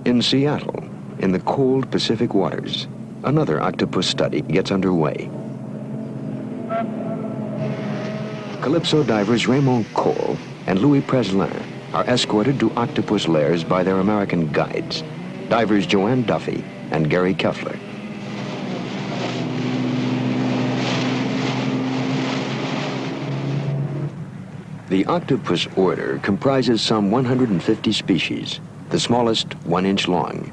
In Seattle, in the cold Pacific waters, another octopus study gets underway. Calypso divers Raymond Cole and Louis Preslin are escorted to octopus lairs by their American guides, divers Joanne Duffy and Gary Keffler. The octopus order comprises some 150 species, the smallest 1 inch long.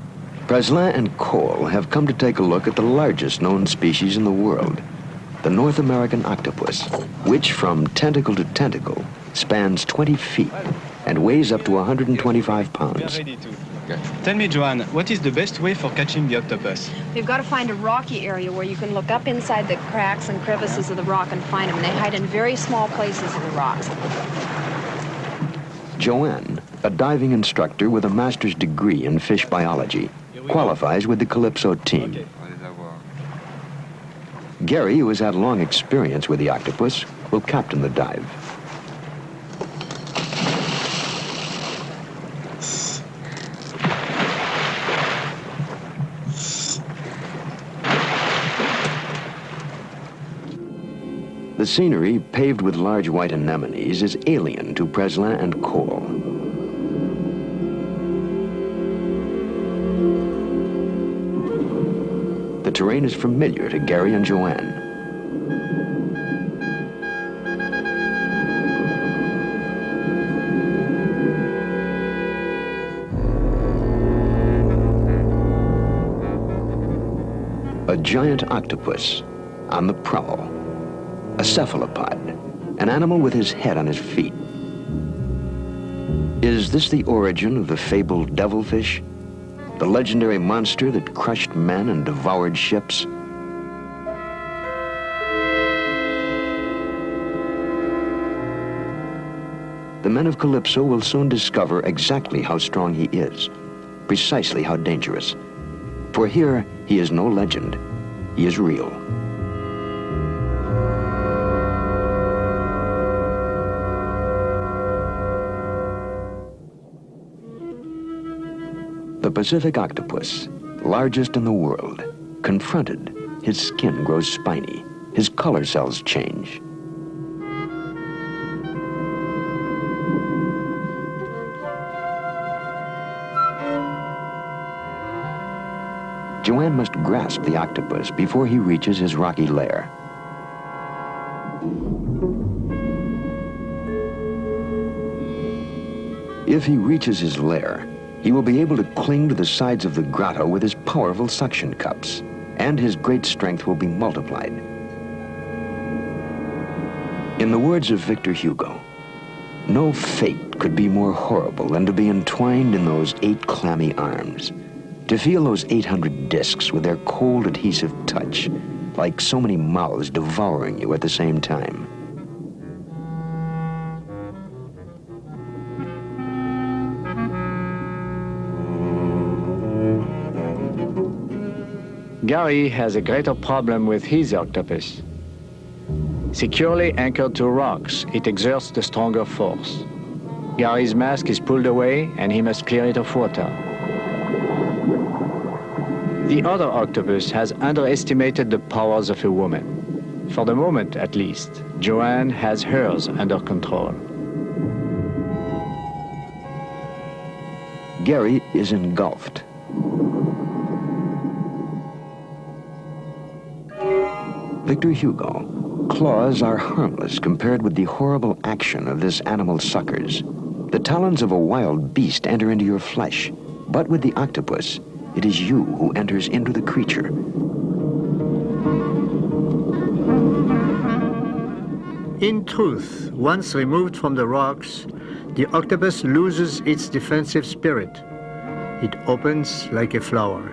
Preslin and Cole have come to take a look at the largest known species in the world, the North American octopus, which from tentacle to tentacle spans 20 feet and weighs up to 125 pounds. Tell me, Joanne, what is the best way for catching the octopus? You've got to find a rocky area where you can look up inside the cracks and crevices of the rock and find them. And they hide in very small places in the rocks. Joanne, a diving instructor with a master's degree in fish biology, qualifies with the Calypso team. Okay. Gary, who has had long experience with the octopus, will captain the dive. The scenery, paved with large white anemones, is alien to Preslin and Cole. The terrain is familiar to Gary and Joanne. A giant octopus on the prowl. A cephalopod, an animal with his head on his feet. Is this the origin of the fabled devilfish? The legendary monster that crushed men and devoured ships? The men of Calypso will soon discover exactly how strong he is, precisely how dangerous. For here, he is no legend, he is real. The Pacific octopus, largest in the world, confronted, his skin grows spiny, his color cells change. Joanne must grasp the octopus before he reaches his rocky lair. If he reaches his lair, he will be able to cling to the sides of the grotto with his powerful suction cups, and his great strength will be multiplied. In the words of Victor Hugo, no fate could be more horrible than to be entwined in those 8 clammy arms, to feel those 800 discs with their cold adhesive touch, like so many mouths devouring you at the same time. Gary has a greater problem with his octopus. Securely anchored to rocks, it exerts the stronger force. Gary's mask is pulled away and he must clear it of water. The other octopus has underestimated the powers of a woman. For the moment, at least, Joanne has hers under control. Gary is engulfed. Victor Hugo, claws are harmless compared with the horrible action of this animal's suckers. The talons of a wild beast enter into your flesh, but with the octopus, it is you who enters into the creature. In truth, once removed from the rocks, the octopus loses its defensive spirit. It opens like a flower.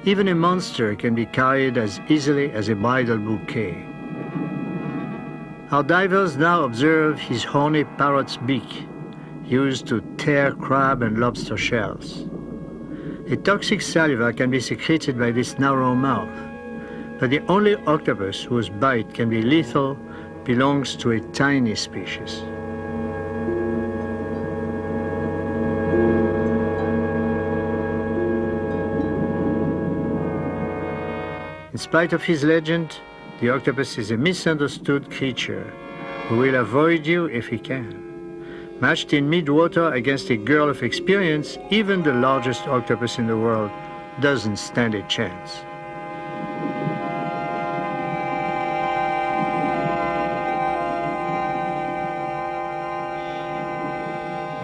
Even a monster can be carried as easily as a bridal bouquet. Our divers now observe his horny parrot's beak, used to tear crab and lobster shells. A toxic saliva can be secreted by this narrow mouth, but the only octopus whose bite can be lethal belongs to a tiny species. In spite of his legend, the octopus is a misunderstood creature who will avoid you if he can. Matched in mid-water against a girl of experience, even the largest octopus in the world doesn't stand a chance.